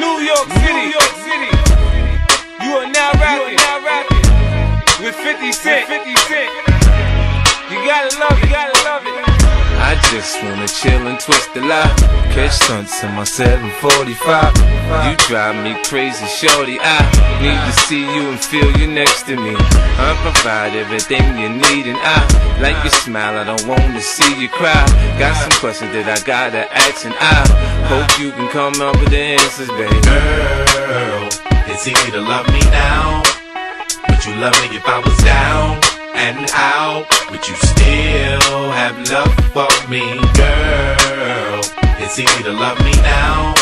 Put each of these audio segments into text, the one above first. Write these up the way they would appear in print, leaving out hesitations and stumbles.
New York City. You are now rapping with 50 Cent. You gotta love it. I just wanna chill and twist the lie. Catch stunts in my 745. You drive me crazy, shorty. I need to see you and feel you next to me. I provide everything you need, and I like your smile. I don't wanna see you cry. Got some questions that I gotta ask, and I hope you can come up with the answers, baby. Girl, it's easy to love me now. Would you love me if I was down and out? Would you still have love for me? Girl, it's easy to love me now.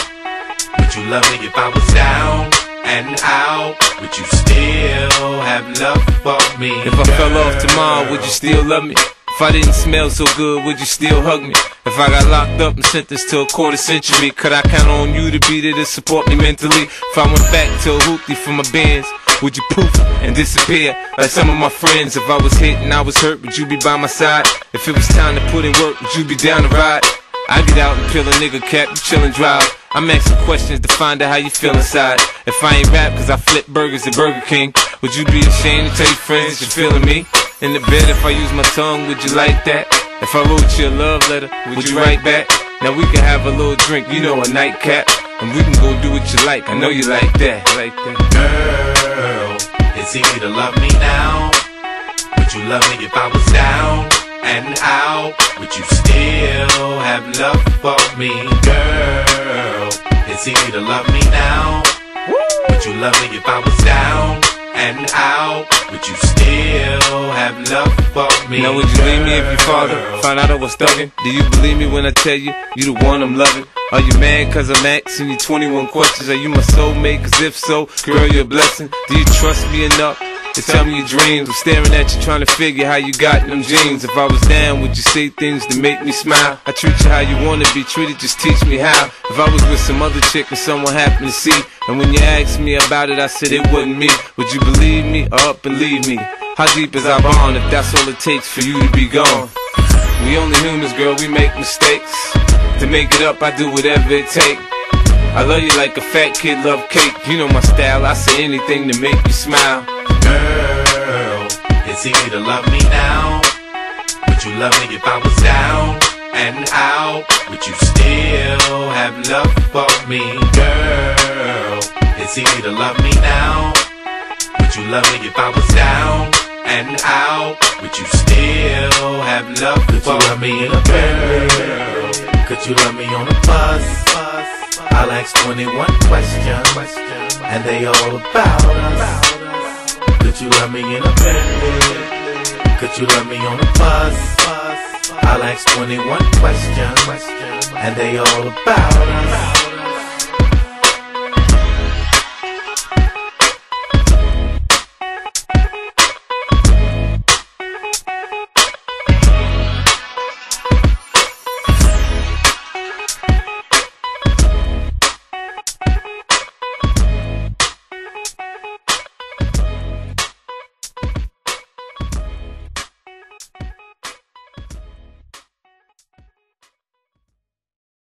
Would you love me if I was down and out? Would you still have love for me? If I fell off tomorrow, would you still love me? If I didn't smell so good, would you still hug me? If I got locked up and sentenced to a quarter century, could I count on you to be there to support me mentally? If I went back to a hoopty for my bands, would you poof and disappear like some of my friends? If I was hit and I was hurt, would you be by my side? If it was time to put in work, would you be down to ride? I get out and peel a nigga cap, you chillin' drive. I'm asking questions to find out how you feel inside. If I ain't rap cause I flip burgers at Burger King, would you be ashamed to tell your friends that you're feeling me? In the bed, if I use my tongue, would you like that? If I wrote you a love letter, would you write back? Now we can have a little drink, you know, a nightcap, and we can go do what you like. I know you like that. Girl, it's easy to love me now. Would you love me if I was down and out? Would you still have love for me? Girl, it's easy to love me now. Would you love me if I was down and out? Would you still have love for me? Now would you leave me if your father found out I was thugging? Do you believe me when I tell you, you the one I'm loving? Are you mad cause I'm asking you 21 questions? Are you my soulmate? Cause if so, girl, you're a blessing. Do you trust me enough to tell me your dreams? I'm staring at you trying to figure how you got them jeans. If I was down, would you say things to make me smile? I treat you how you wanna be treated, just teach me how. If I was with some other chick and someone happened to see, and when you asked me about it, I said it wasn't me, would you believe me or up and leave me? How deep is our bond if that's all it takes for you to be gone? We only humans, girl, we make mistakes. To make it up, I do whatever it takes. I love you like a fat kid love cake. You know my style, I say anything to make you smile. Girl, it's easy to love me now. Would you love me if I was down and out? Would you still have love for me? Girl, it's easy to love me now. Would you love me if I was down and out? Would you still have love for me? Could you love me in a Bentley? Could you love me on a bus? I'll ask 21 questions, and they all about us. Could you love me in a Bentley? Could you love me on a bus? I'll ask 21 questions, and they all about us.